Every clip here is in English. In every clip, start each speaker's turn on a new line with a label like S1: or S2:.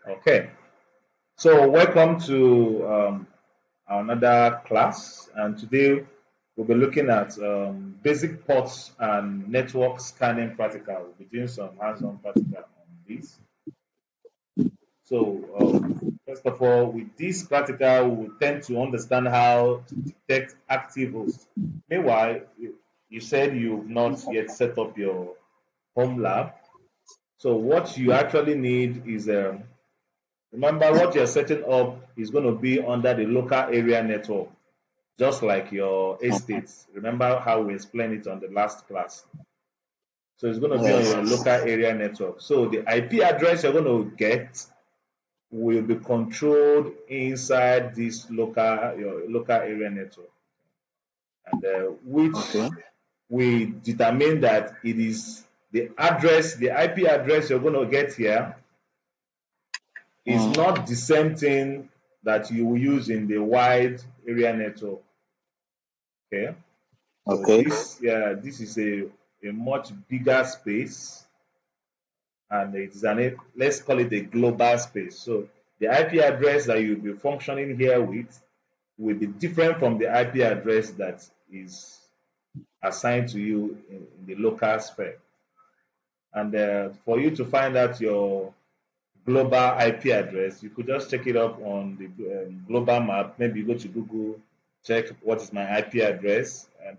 S1: Okay, so welcome to another class, and today we'll be looking at basic ports and network scanning practical. We'll be doing some hands-on practical on this. So, first of all, with this practical, we will tend to understand how to detect active hosts. Meanwhile, you said you've not yet set up your home lab. So, what you actually need is remember, what you're setting up is going to be under the local area network, just like your estates. Remember how we explained it on the last class. So it's going to be on
S2: Yes.
S1: your local area network. So the IP address you're going to get will be controlled inside this your local area network, and which
S2: Okay.
S1: we determine that it is the IP address you're going to get here is
S2: Mm.
S1: not the same thing that you will use in the wide area network. Okay, so
S2: Okay.
S1: this is a much bigger space, and it's let's call it a global space. So the IP address that you'll be functioning here with will be different from the IP address that is assigned to you in the local spec. And for you to find out your global IP address, you could just check it up on the global map. Maybe you go to Google, check what is my IP address, and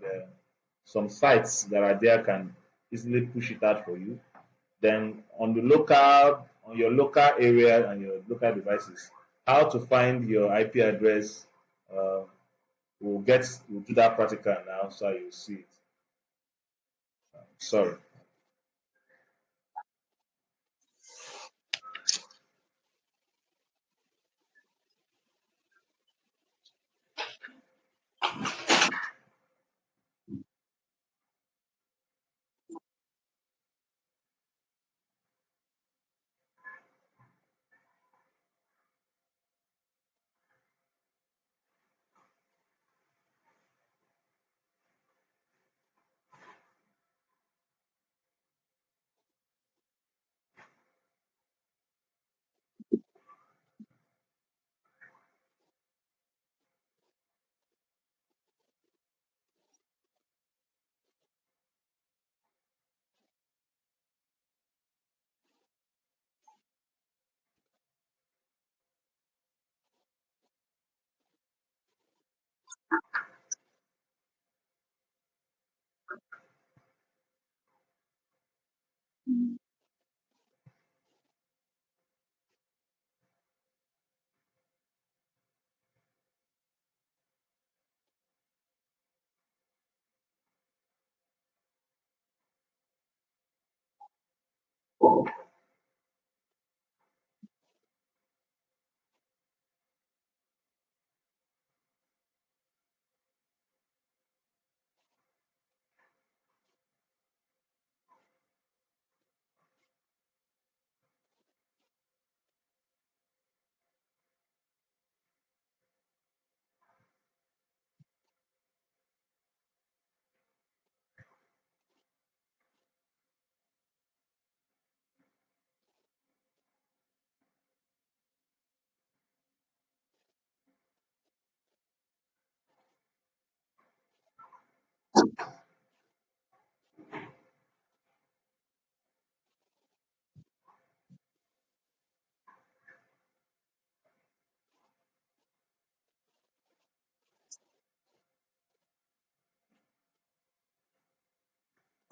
S1: some sites that are there can easily push it out for you. Then on your local area and your local devices, how to find your IP address. Uh, we'll do that practical now, so you see it. Sorry.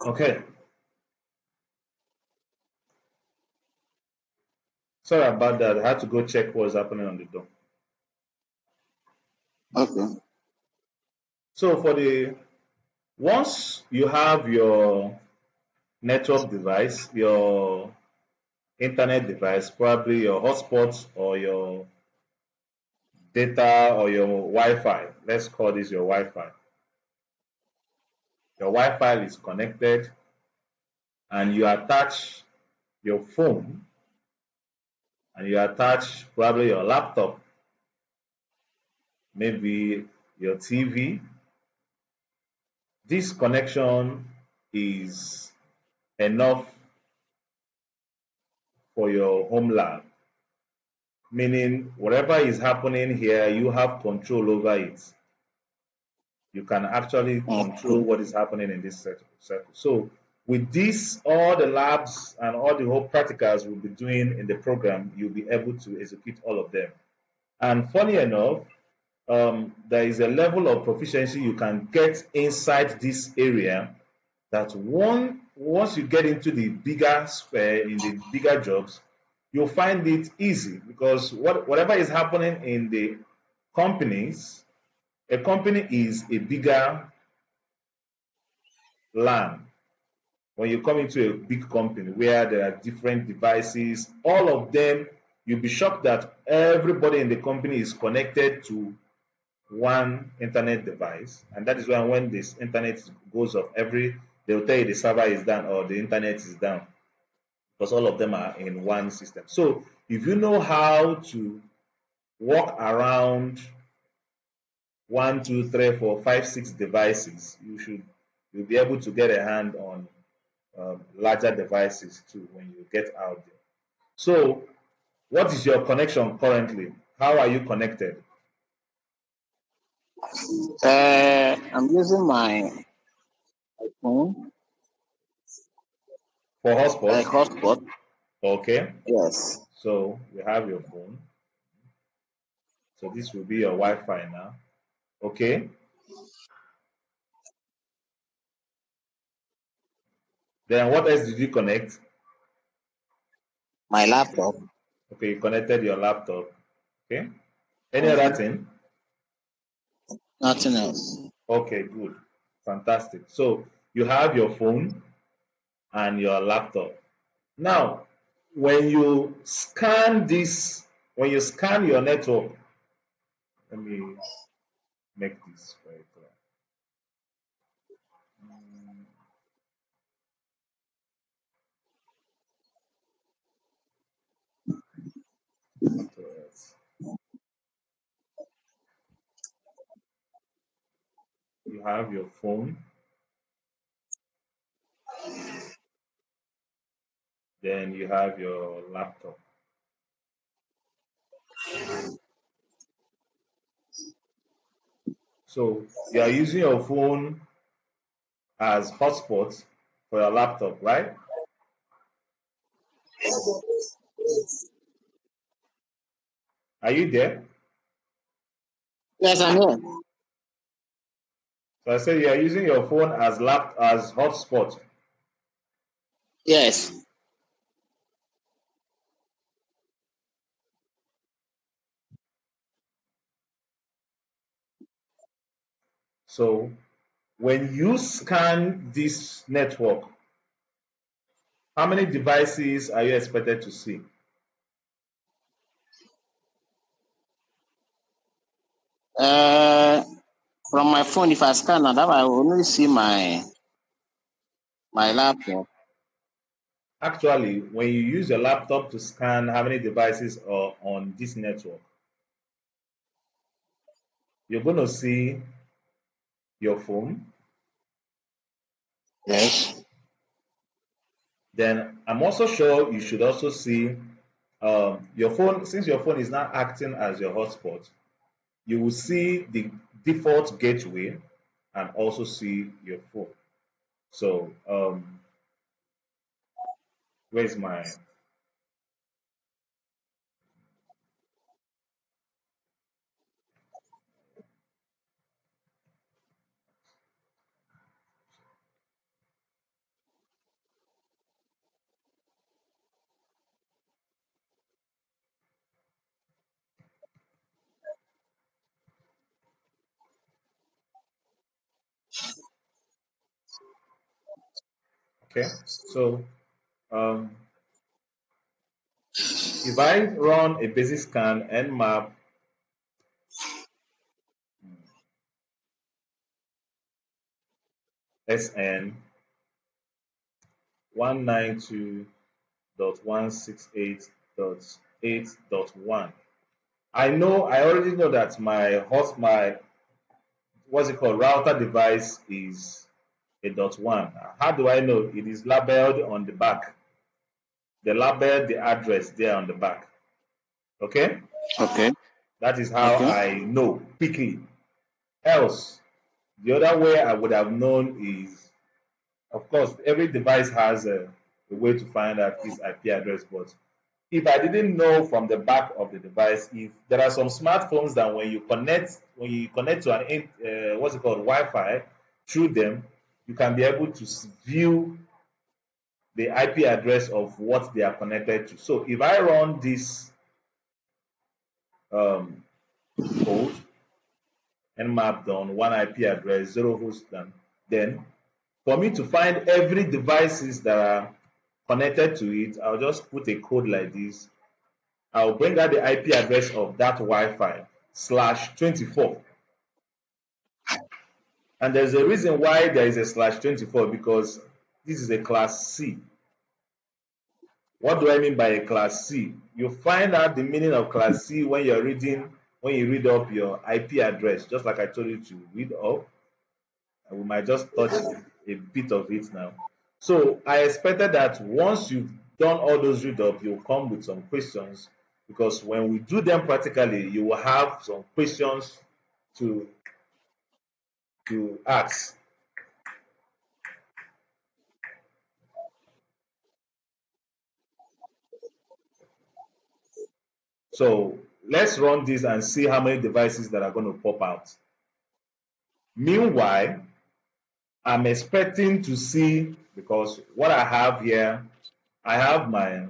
S1: Okay. Sorry about that. I had to go check what's happening on the door.
S2: Okay.
S1: So once you have your network device, your internet device, probably your hotspot or your data or your Wi-Fi. Let's call this your Wi-Fi. Your Wi-Fi is connected, and you attach your phone, and you attach probably your laptop, maybe your TV. This connection is enough for your home lab. meaning whatever is happening here, you have control over it. You can actually control
S2: Okay.
S1: what is happening in this circle. So with this, all the labs and all the whole practicals we'll be doing in the program, you'll be able to execute all of them. And funny enough, there is a level of proficiency you can get inside this area that once you get into the bigger sphere, in the bigger jobs, you'll find it easy because whatever is happening in the companies, a company is a bigger land. When you come into a big company where there are different devices, all of them, you'll be shocked that everybody in the company is connected to one internet device. And that is why when this internet goes off, they'll tell you the server is down or the internet is down because all of them are in one system. So if you know how to walk around one, two, three, four, five, six devices, you'll be able to get a hand on larger devices too when you get out there. So, what is your connection currently? How are you connected?
S2: I'm using my phone,
S1: For
S2: like
S1: hotspot?
S2: hotspot.
S1: Okay.
S2: Yes.
S1: So, you have your phone. So, this will be your Wi Fi now. Okay. Then, what else did you connect?
S2: My laptop.
S1: Okay, you connected your laptop. Okay. Any other
S2: Mm-hmm.
S1: thing?
S2: Nothing else.
S1: Okay, good. Fantastic. So, you have your phone and your laptop. Now, when you scan this, when you scan your network, let me make this very clear. You have your phone, then you have your laptop. So you are using your phone as hotspot for your laptop, right? Are you there?
S2: Yes, I'm here.
S1: So I said you are using your phone as hotspot.
S2: Yes.
S1: So when you scan this network, how many devices are you expected to see?
S2: Uh, from my phone, if I scan that, I will only see my laptop.
S1: Actually, when you use your laptop to scan how many devices are on this network, you're going to see your phone.
S2: Yes.
S1: Then I'm also sure you should also see your phone. Since your phone is not acting as your hotspot, you will see the default gateway and also see your phone. So where's my okay? So um, if I run a basic scan Nmap SN 192.168.8.1. I already know that my what's it called router device is a dot one. How do I know? It is labeled on the back. They labeled the address there on the back. Okay?
S2: Okay.
S1: That is how
S2: Okay.
S1: I know quickly. Else, the other way I would have known is, of course, every device has a way to find out its IP address. But if I didn't know from the back of the device, if there are some smartphones that when you connect to an what's it called, Wi-Fi through them, you can be able to view the IP address of what they are connected to. So if I run this um, code, Nmap done one IP address, zero host done, then for me to find every devices that are connected to it, I'll just put a code like this. I'll bring out the IP address of that Wi-Fi /24. And there's a reason why there is a /24, because this is a class C. What do I mean by a class C? You find out the meaning of class C when you read up your IP address, just like I told you to read up. And we might just touch a bit of it now. So I expected that once you've done all those read up, you'll come with some questions, because when we do them practically, you will have some questions to ask. So let's run this and see how many devices that are going to pop out. Meanwhile, I'm expecting to see, because what I have here, I have my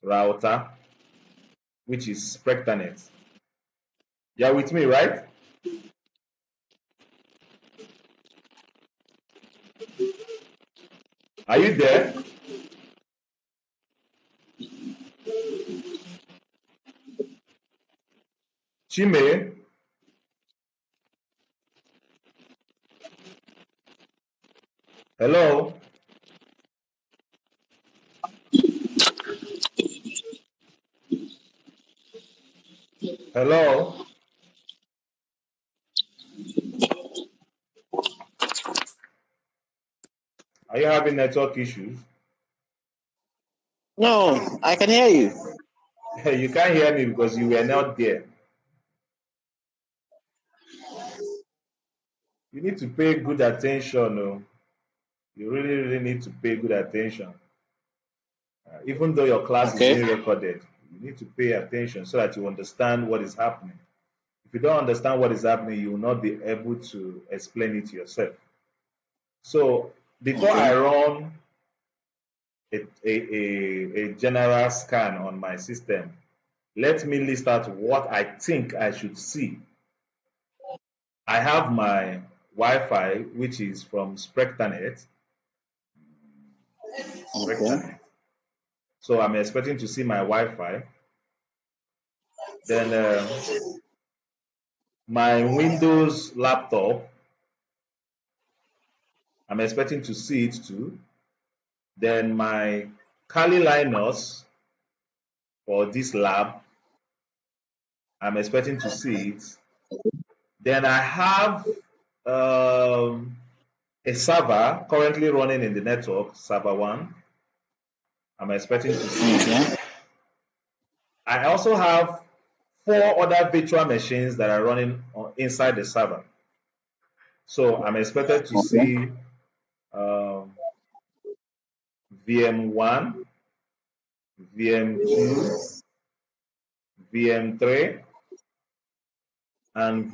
S1: router, which is Spectranet. You're with me, right? Are you there? Chime? Hello? Hello? Are you having network issues?
S2: No, I can hear you.
S1: You can't hear me because you were not there. You need to pay good attention. Oh. You really, really need to pay good attention. Even though your class is
S2: Okay.
S1: being recorded, you need to pay attention so that you understand what is happening. If you don't understand what is happening, you will not be able to explain it yourself. So before
S2: Okay.
S1: I run a general scan on my system, let me list out what I think I should see. I have my Wi-Fi, which is from Spectranet.
S2: Okay.
S1: Spectranet. So I'm expecting to see my Wi-Fi. Then my Windows laptop, I'm expecting to see it too. Then my Kali Linux for this lab, I'm expecting to see it. Then I have a server currently running in the network, server one. I'm expecting to see it.
S2: Okay.
S1: I also have 4 other virtual machines that are running inside the server. So I'm expected to
S2: Okay.
S1: see um, VM1, VM2, VM3, and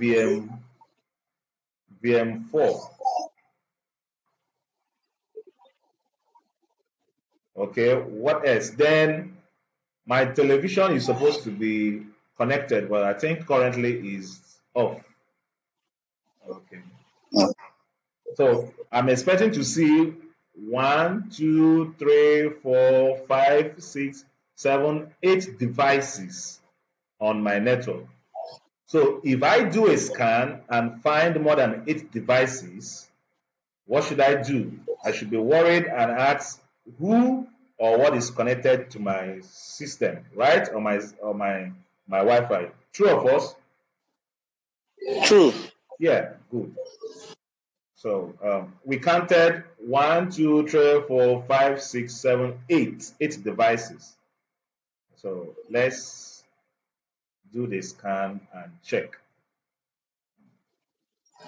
S1: VM4. Okay, what else? Then my television is supposed to be connected, but I think currently is off. Okay. So I'm expecting to see 1, 2, 3, 4, 5, 6, 7, 8 devices on my network. So if I do a scan and find more than 8 devices, what should I do? I should be worried and ask who or what is connected to my system, right? Or my Wi-Fi. True or false?
S2: True.
S1: Yeah, good. So we counted 1, 2, 3, 4, 5, 6, 7, 8 devices. So let's do the scan and check.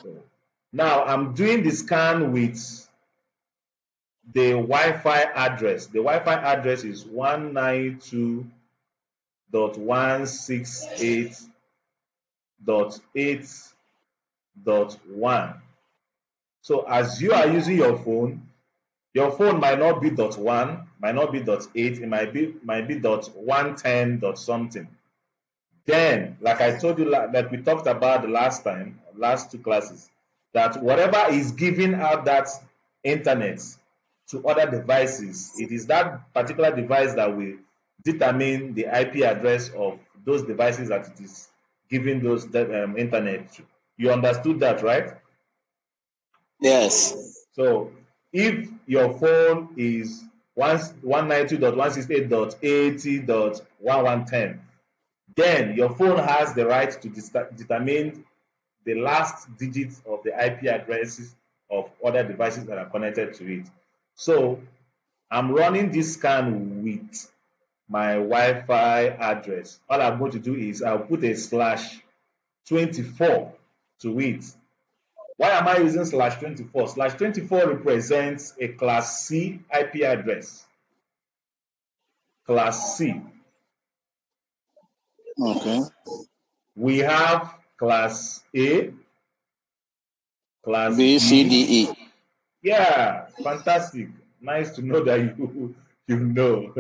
S1: So now I'm doing the scan with the Wi-Fi address. The Wi-Fi address is 192.168.8.1. So as you are using your phone might not be .1, might not be .8, it might be .110 dot something. Then, like I told you, like we talked about the last time, last two classes, that whatever is giving out that internet to other devices, it is that particular device that will determine the IP address of those devices that it is giving those internet to. You understood that, right?
S2: Yes.
S1: So if your phone is 192.168.80.1110, then your phone has the right to determine the last digits of the IP addresses of other devices that are connected to it. So I'm running this scan with my Wi-Fi address. All I'm going to do is I'll put a /24 to it. Why am I using /24? /24 represents a class C IP address. Class C.
S2: Okay.
S1: We have class A, class
S2: B, C, D,
S1: B.
S2: E.
S1: Yeah, fantastic. Nice to know that you know.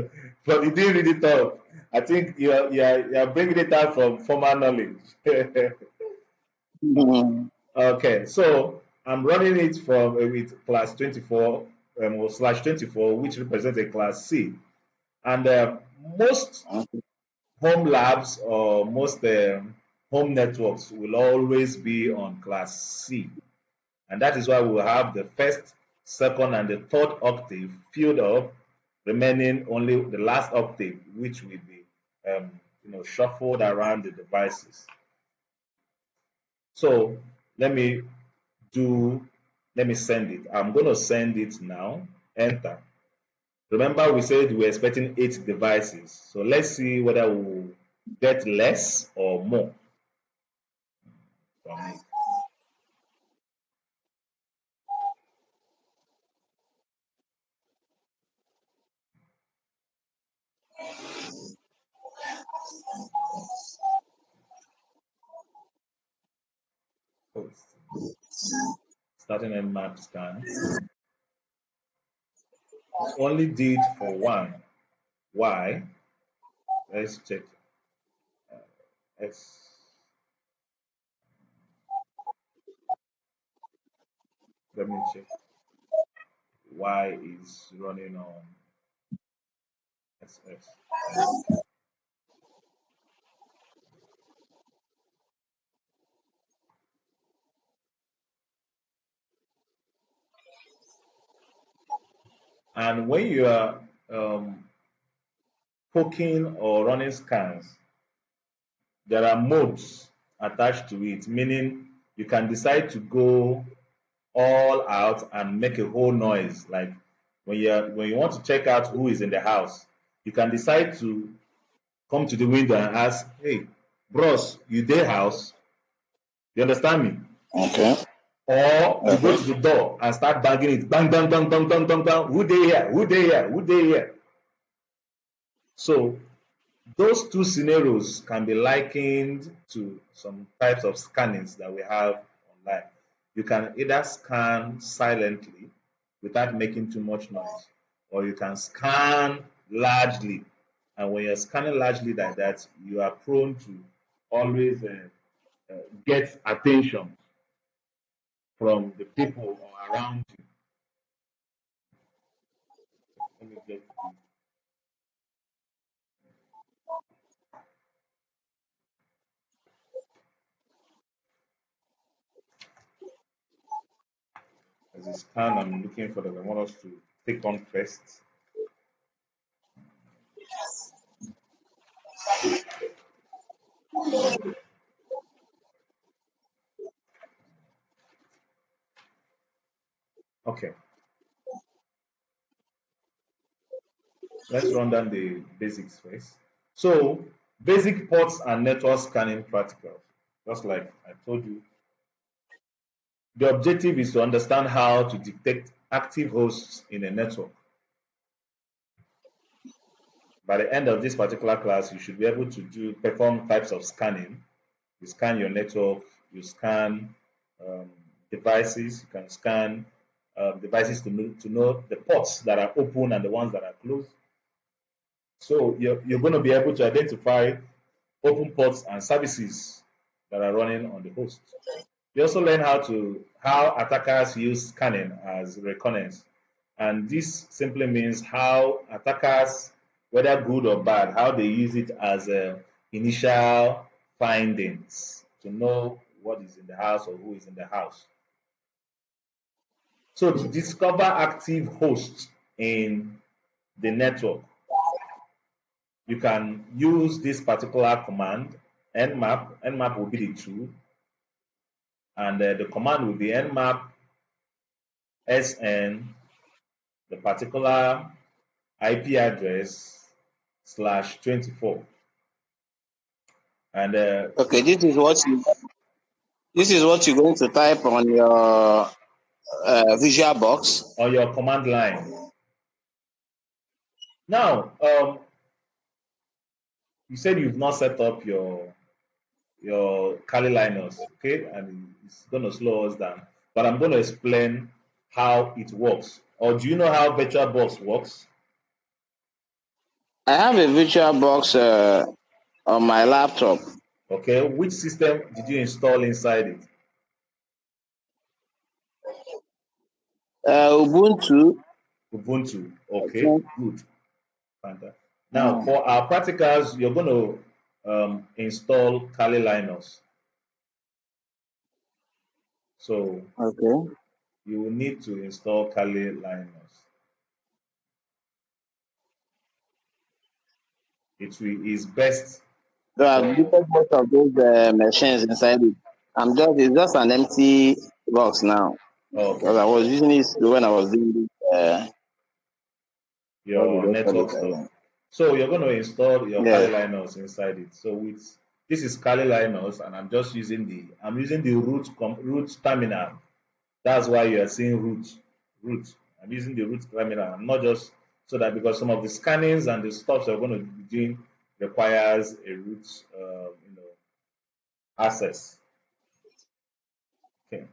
S1: But you didn't really talk. I think you're bringing it out from former knowledge.
S2: Mhm.
S1: Okay, so I'm running it from with class 24 or /24, which represents a class C. And most
S2: Okay.
S1: home labs or most home networks will always be on class C. And that is why we'll have the first, second, and the third octave filled up, remaining only the last octave, which will be shuffled around the devices. So let me let me send it. I'm going to send it now. Enter. Remember, we said we're expecting 8 devices. So let's see whether we'll get less or more from it. So starting Nmap scan. It only did for one. Why? Let's check. Let's let me check. Y is running on SS. And when you are poking or running scans, there are modes attached to it, meaning you can decide to go all out and make a whole noise. Like when you want to check out who is in the house, you can decide to come to the window and ask, "Hey, bros, you there house?" You understand me?
S2: Okay.
S1: Or you go
S2: Okay.
S1: to the door and start banging it, bang, bang, bang, bang, bang, bang, bang. Who they here? Who they here? Who they here? So those two scenarios can be likened to some types of scannings that we have online. You can either scan silently without making too much noise, or you can scan largely. And when you're scanning largely like that, you are prone to always get attention from the people around you. Let me get as a scan. I'm looking for that. I want us to take on first. Okay, let's run down the basics first. So Basic ports and network scanning practicals. Just like I told you, the objective is to understand how to detect active hosts in a network. By the end of this particular class, you should be able to perform types of scanning. You scan your network, you scan um, devices, you can scan devices to know the ports that are open and the ones that are closed. So you're going to be able to identify open ports and services that are running on the host. You also learn how attackers use scanning as reconnaissance, and this simply means how attackers, whether good or bad, how they use it as initial findings to know what is in the house or who is in the house. So to discover active hosts in the network, you can use this particular command, Nmap. Nmap will be the tool, and the command will be Nmap SN, the particular IP address /24. And
S2: Okay, this is what you're going to type on your visual box.
S1: on your command line. Now, you said you've not set up your Kali Linux, okay? And it's going to slow us down. But I'm going to explain how it works. Or do you know how VirtualBox works?
S2: I have a virtual box on my laptop.
S1: Okay, which system did you install inside it?
S2: Ubuntu.
S1: Ubuntu. Okay, good. Fantastic. Now, for our practicals, you're going to install Kali Linux. So
S2: Okay.
S1: you will need to install Kali Linux. Is best
S2: So I've
S1: for
S2: deleted most of those machines inside it. It's just an empty box now. Because
S1: okay
S2: I was using it when I was doing this. What do
S1: your
S2: they call
S1: network
S2: it
S1: stuff.
S2: again?
S1: So you're going to install your Kali
S2: Yes.
S1: Linux inside it. So with this is Kali Linux, and I'm using the root terminal. That's why you are seeing root. I'm using the root terminal. I'm not just so that because some of the scannings and the stuff you're going to be doing requires a root, access. Okay.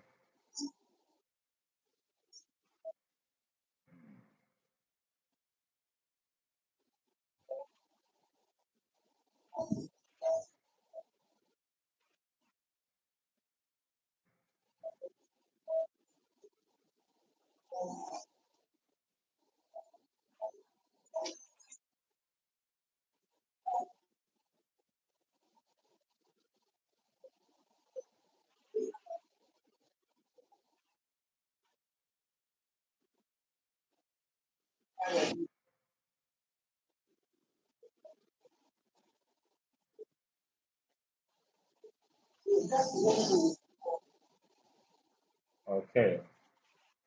S1: Okay.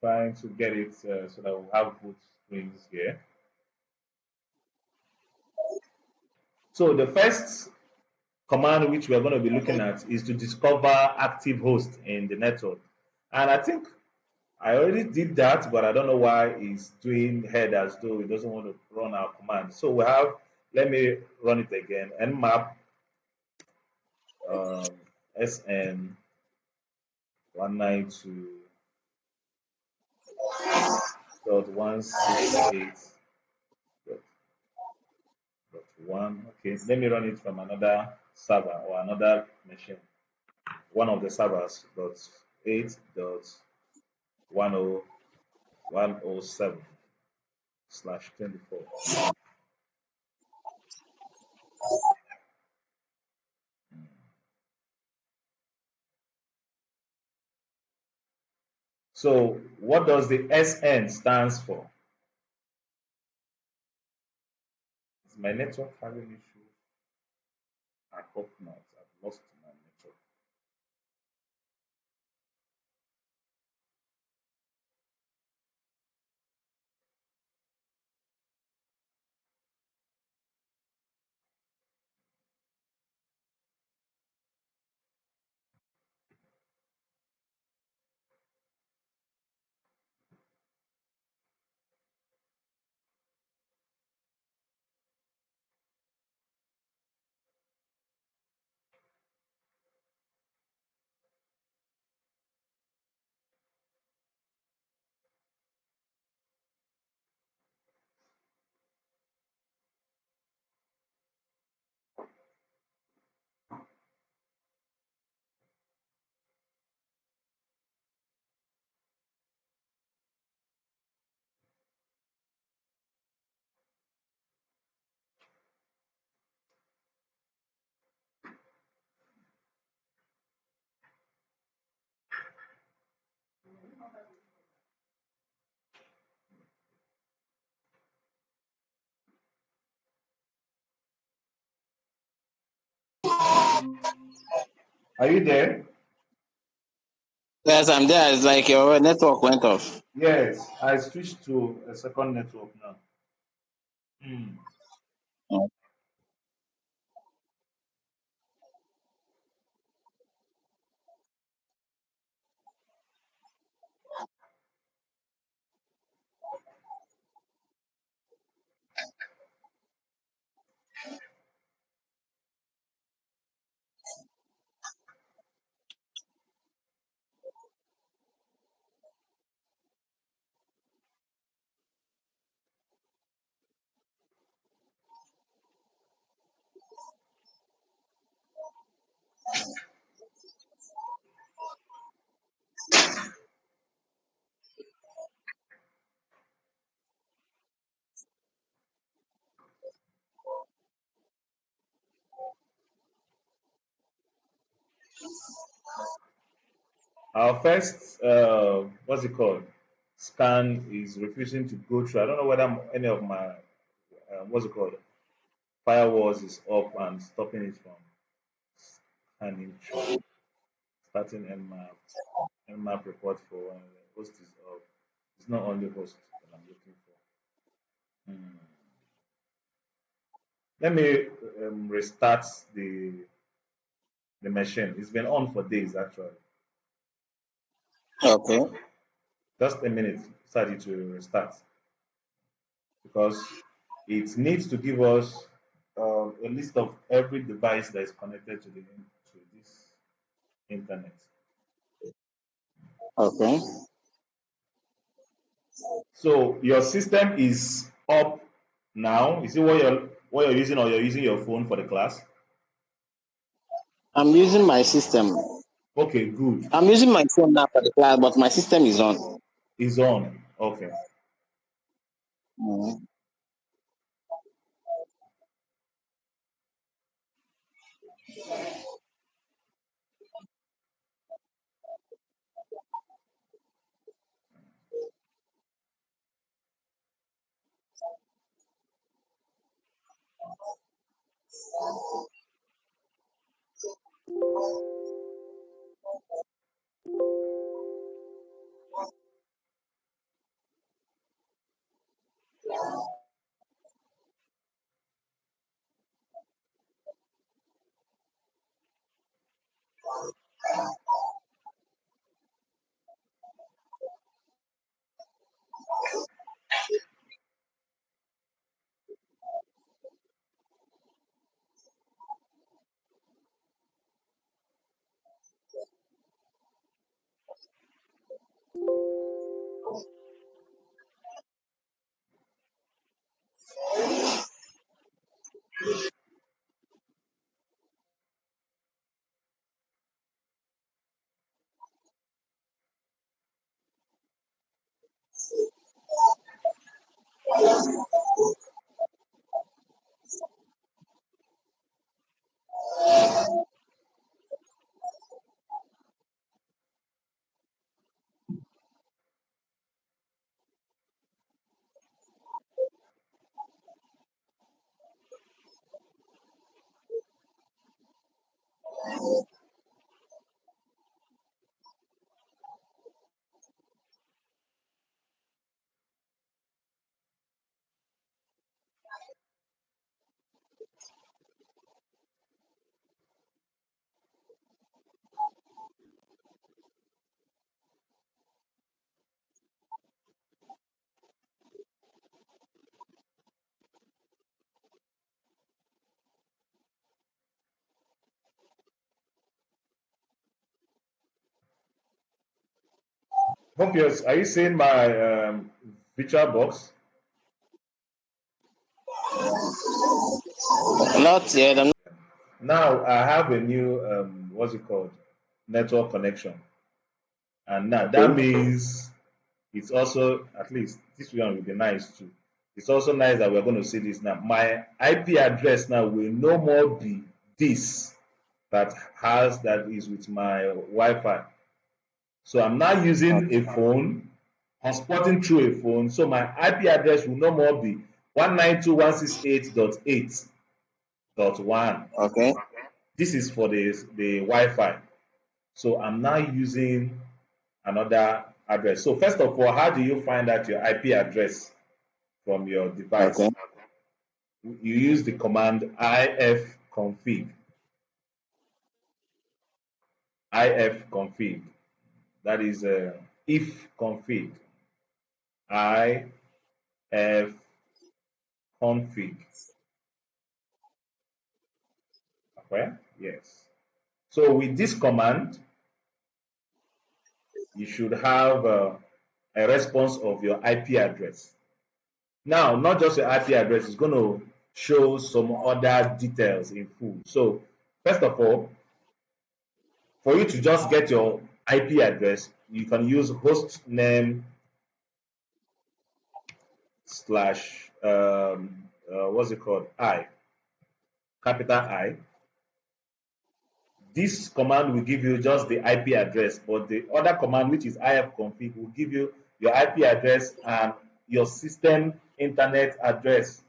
S1: Trying to get it so that we'll have both screens here. So the first command which we are going to be looking at is to discover active host in the network. And I think I already did that, but I don't know why it's doing head as though it doesn't want to run our command. So let me run it again. Nmap SN 192.168.1. Okay, let me run it from another server or another machine. One of the servers .8.10107/24. So what does the SN stands for? Is my network having issues? I hope not. I've lost my network. Are you there?
S2: Yes, I'm there. It's like your network went off.
S1: Yes, I switched to a second network now. Hmm. Our first, what's it called? Scan is refusing to go through. I don't know whether any of my, what's it called? Firewalls is up and stopping it from scanning through. Starting Nmap report for host is up. It's not only host that I'm looking for. Hmm. Let me restart the machine. It's been on for days actually.
S2: Okay.
S1: Just a minute, started to restart because it needs to give us a list of every device that is connected to this internet.
S2: Okay.
S1: So your system is up now. Is it what you're using, or you're using your phone for the class?
S2: I'm using my system.
S1: Okay, good.
S2: I'm using my phone now for the class, but my system is on.
S1: Is on. Okay.
S2: Mhm.
S1: Hope are you seeing my virtual box?
S2: Not yet. I'm
S1: Now I have a new what's it called? Network connection. And now that
S2: okay.
S1: means it's also, at least this one will be nice too. It's also nice that we're going to see this now. My IP address now will no more be this that is with my Wi-Fi. So I'm now using a phone, hotspotting through a phone. So my IP address will no more be 192.168.8.1.
S2: Okay.
S1: This is for the Wi-Fi. So I'm now using another address. So first of all, how do you find out your IP address from your
S2: Okay.
S1: device? You use the command ifconfig. Ifconfig. That is if config. Ifconfig. Okay? Yes. So with this command, you should have a response of your IP address. Now, not just your IP address, it's going to show some other details in full. So, first of all, for you to just get your IP address, you can use host name slash what's it called? Capital I. This command will give you just the IP address, but the other command, which is ifconfig, will give you your IP address and your system internet address.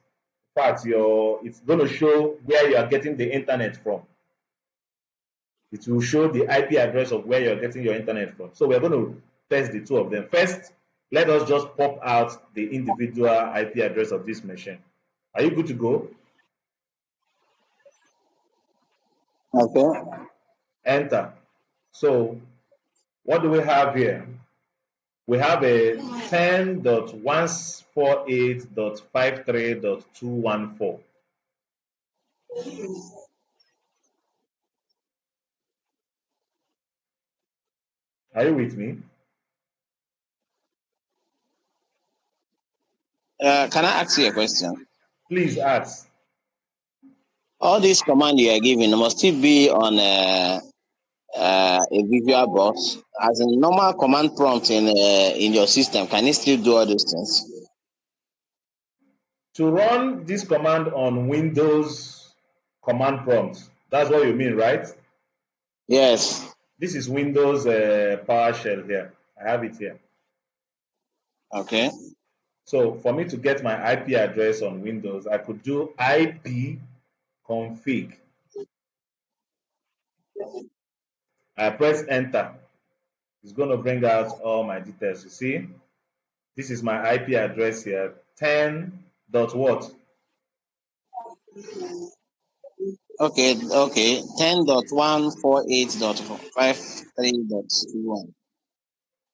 S1: In fact, it's going to show where you are getting the internet from. It will show the IP address of where you're getting your internet from. So we're going to test the two of them. First, let us just pop out the individual IP address of this machine. Are you good to go?
S2: Okay.
S1: Enter. So what do we have here? We have a 10.148.53.214. Are you with me?
S2: Can I ask you a question?
S1: Please ask.
S2: All these commands you are giving must it be on a visual box? As in normal command prompt in your system, can it still do all those things?
S1: To run this command on Windows command prompt, that's what you mean, right?
S2: Yes.
S1: This is Windows PowerShell here. I have it here.
S2: Okay.
S1: So for me to get my IP address on Windows, I could do ip config. I press enter. It's going to bring out all my details. You see, this is my IP address here. 10 dot what?
S2: Okay. 10.148.53.21.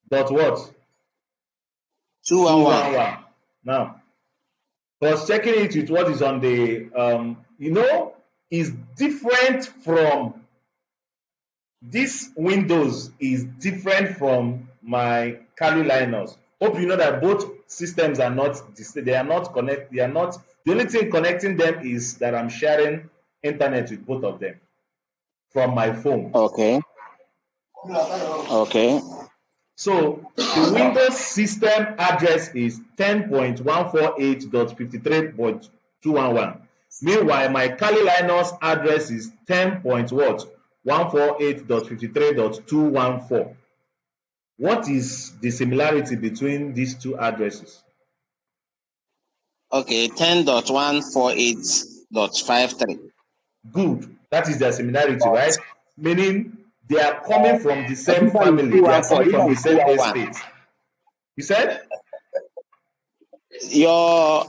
S1: Dot what?
S2: 211.
S1: 211. Now, cross checking it with what is on the is different from this Windows is different from my Kali Linux. Hope you know that both systems are not they are not connect they are not the only thing connecting them is that I'm sharing internet with both of them from my phone.
S2: Okay. Okay.
S1: So the Windows system address is 10.148.53.211. Meanwhile, my Kali Linux address is 10.148.53.214. What is the similarity between these two addresses?
S2: Okay. 10.148.53.
S1: Good. That is their similarity, right? Meaning they are coming from the
S2: I
S1: same
S2: think that is
S1: family. They are
S2: 214.
S1: coming
S2: This
S1: from
S2: one
S1: the
S2: is
S1: same
S2: 211.
S1: estate. You said?
S2: Your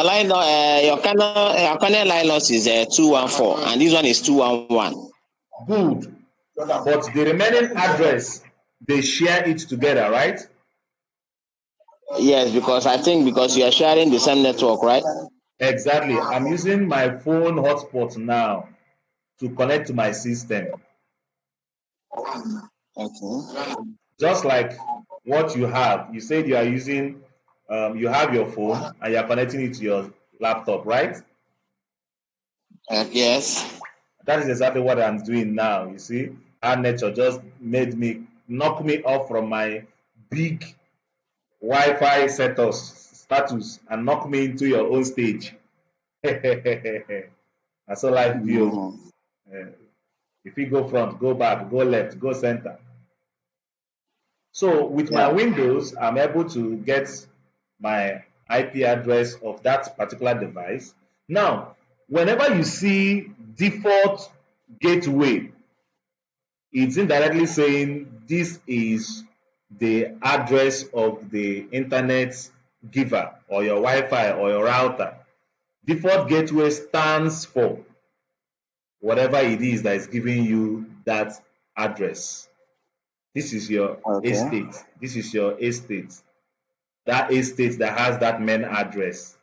S2: line, your Canon Linux is 214, and this one is 211.
S1: Good. But the remaining address, they share it together, right?
S2: Yes, because you are sharing the same network, right?
S1: Exactly. I'm using my phone hotspot now to connect to my system.
S2: Okay.
S1: Just like what you have. You said you are using, you have your phone and you are connecting it to your laptop, right?
S2: Yes.
S1: That is exactly what I'm doing now. You see, our nature just made me knock me off from my big Wi-Fi status and knock me into your own stage. That's all life be. Uh, if you go front, go back, go left, go center. So with my
S2: Yeah.
S1: Windows, I'm able to get my IP address of that particular device. Now, whenever you see default gateway, it's indirectly saying this is the address of the internet giver or your Wi-Fi or your router. Default gateway stands for whatever it is that is giving you that address. This is your
S2: Okay.
S1: estate. This is your estate. That estate that has that main address.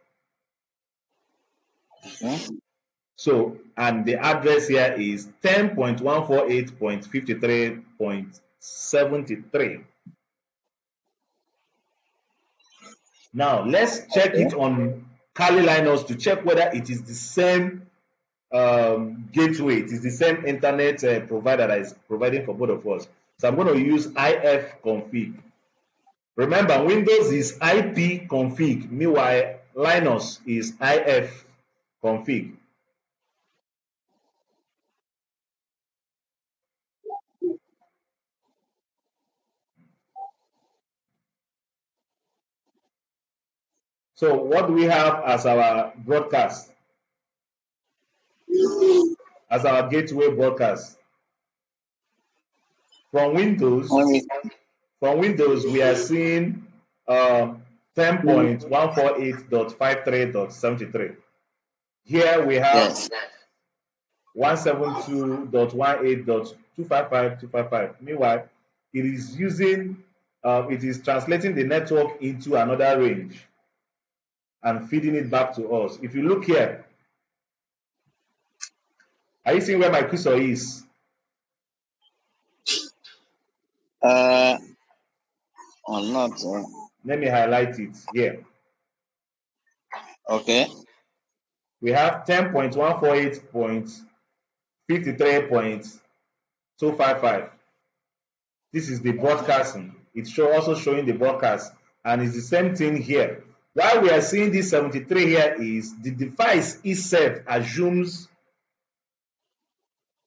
S2: Okay.
S1: So, and the address here is 10.148.53.73. Now, let's check
S2: Okay.
S1: it on Kali Linux to check whether it is the same gateway, it is the same internet provider that is providing for both of us. So I'm going to use ifconfig. Remember, Windows is ipconfig, meanwhile Linux is ifconfig. So what do we have as our broadcast, as our gateway broadcast? From Windows, we are seeing 10.148.53.73. Here we have
S2: Yes.
S1: 172.18.255.255. Meanwhile, it is using, it is translating the network into another range and feeding it back to us. If you look here, are you seeing where my cursor is?
S2: Or not.
S1: Let me highlight it here.
S2: Okay.
S1: We have 10.148.53.255. This is the broadcasting. It's also showing the broadcast, and it's the same thing here. Why we are seeing this 73 here is the device itself assumes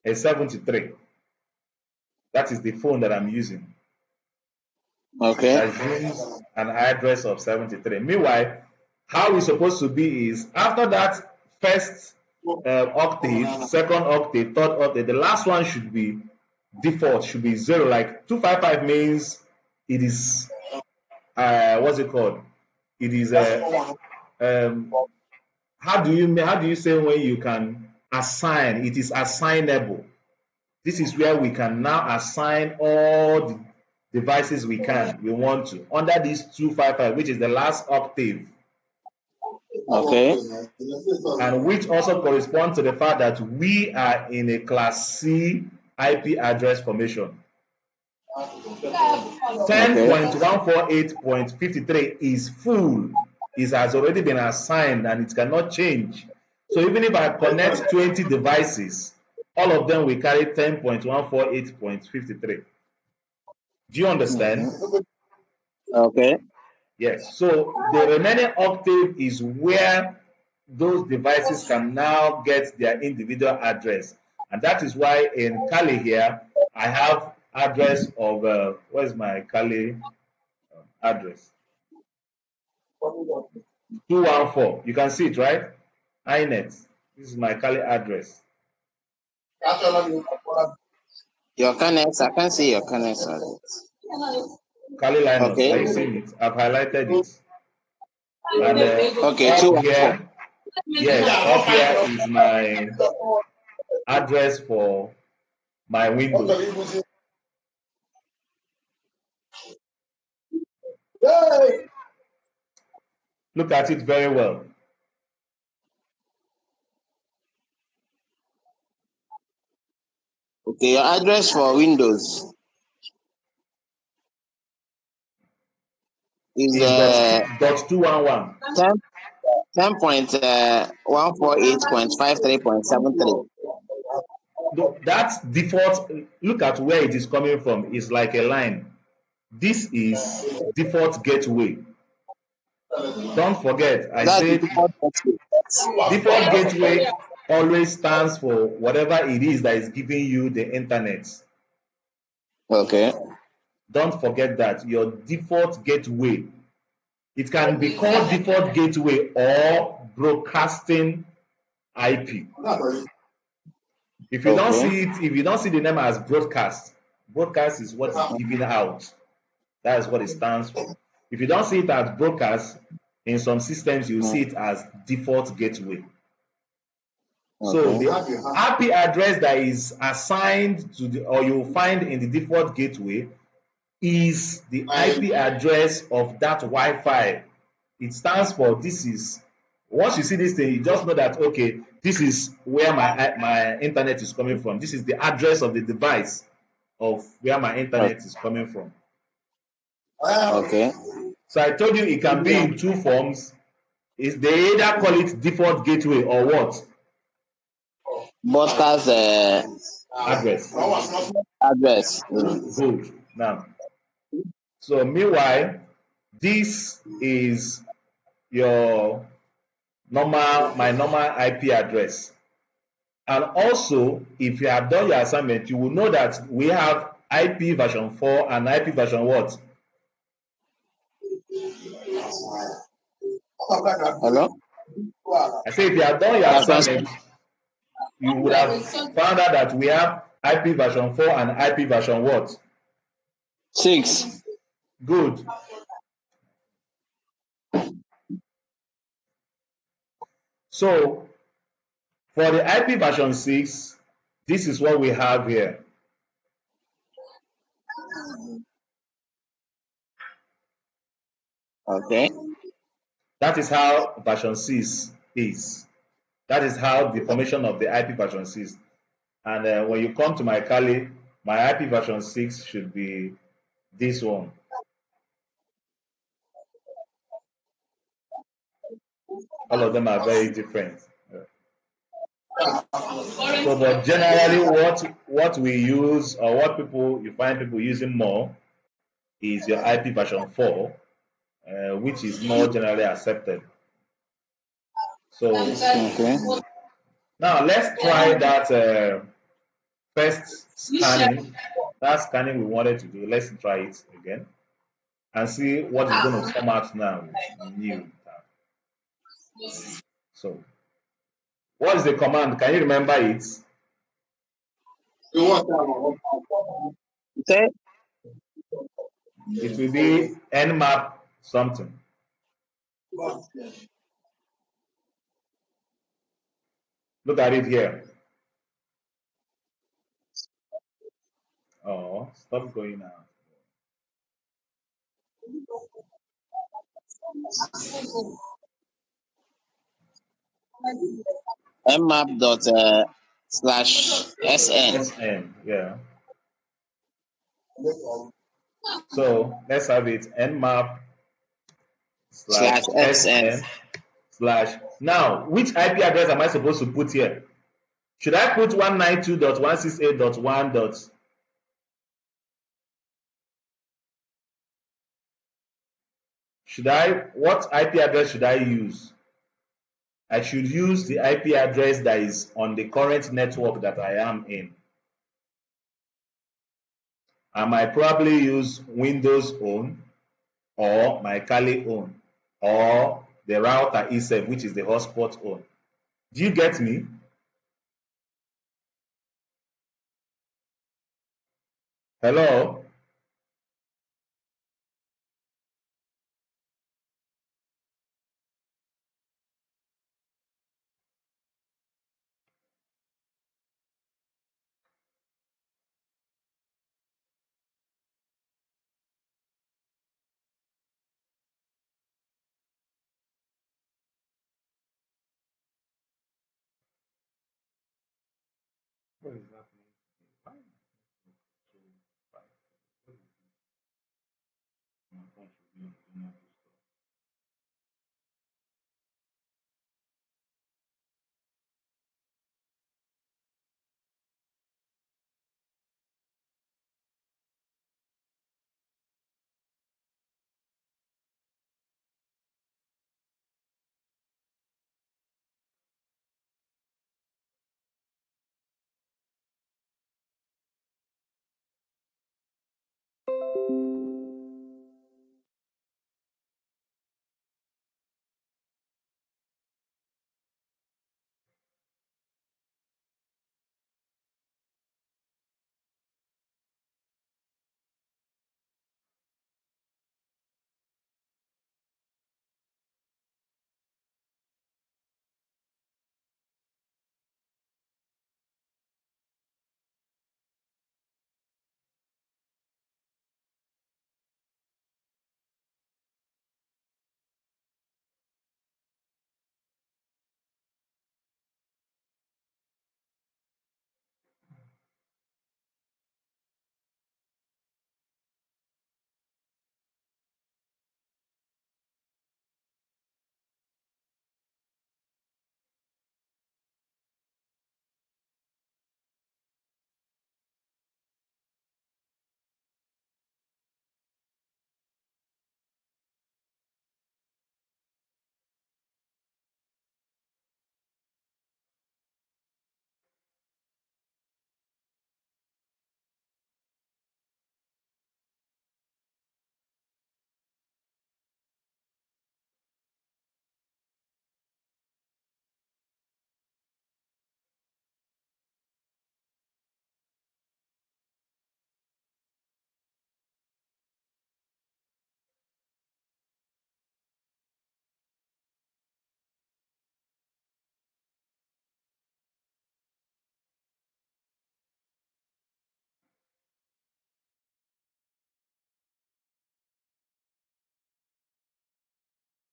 S1: a 73. That is the phone that I'm using.
S2: Okay.
S1: It assumes an address of 73. Meanwhile, how it's supposed to be is after that first octave, second octave, third octave, the last one should be default, should be 0. Like 255 means it is, what's it called? It is how do you say when you can assign? It is assignable. This is where we can now assign all the devices we want to under this 255, which is the last octave,
S2: Okay.
S1: and which also corresponds to the fact that we are in a class C IP address formation.
S2: Okay.
S1: 10.148.53 is full. It has already been assigned and it cannot change. So even if I connect 20 devices, all of them will carry 10.148.53. Do you understand?
S2: Okay.
S1: Yes. So the remaining octave is where those devices can now get their individual address. And that is why in Kali here, I have address of, where's my Kali address? 214. You can see it, right? INET. This is my Kali address.
S2: Your connects, I can see your connects on it.
S1: Kali Linux.
S2: Okay.
S1: Are you seeing it? I've highlighted it. And
S2: Okay,
S1: up here, yes, up here is my address for my Windows. Look at it very well.
S2: Okay, your address for Windows is
S1: Is dot 211.
S2: 10.148.53.73.
S1: That default, look at where it is coming from. It's like a line. This is default gateway. Don't forget, I
S2: That's the
S1: said
S2: default gateway.
S1: default gateway always stands for whatever it is that is giving you the internet.
S2: Okay.
S1: Don't forget that your default gateway, it can be called default gateway or broadcasting IP. If you don't
S2: Okay.
S1: see it, if you don't see the name as broadcast, broadcast is what is given out. That is what it stands for. If you don't see it as broadcast, in some systems you see it as default gateway. So
S2: Okay.
S1: the IP address that is assigned to the, or you find in the default gateway, is the IP address of that Wi-Fi. It stands for, this is, once you see this thing, you just know that, okay, this is where my internet is coming from. This is the address of the device of where my internet is coming from.
S2: Okay.
S1: So I told you it can be in two forms. Is they either call it default gateway or what?
S2: Broadcast
S1: Address.
S2: address.
S1: Good. Now, so meanwhile, this is your my normal IP address. And also, if you have done your assignment, you will know that we have IP version 4 and IP version what?
S2: Hello?
S1: I say if you have done your
S2: Version
S1: assignment, you would have found out that we have IP version 4 and IP version what?
S2: 6.
S1: Good. So for the IP version 6, this is what we have here.
S2: Okay.
S1: That is how version 6 is. That is how the formation of the IP version 6. And when you come to my Kali, my IP version 6 should be this one. All of them are very different. So, but generally, what we use, or what you find people using more, is your IP version 4, which is more generally accepted. So
S2: Okay.
S1: now let's try that first scanning. That scanning we wanted to do. Let's try it again and see what is going to come out now with new. So, what is the command? Can you remember it?
S2: Okay.
S1: It will be Nmap something. Look at it here. Oh, stop going out.
S2: Nmap./sn.
S1: SN, yeah. So let's have it Nmap slash
S2: /sn.
S1: SN slash. Now, which IP address am I supposed to put here? Should I put 192.168.1 dot? What IP address should I use? I should use the IP address that is on the current network that I am in. I might probably use Windows own, or my Kali own, or the router itself, which is the hotspot own. Do you get me? Hello?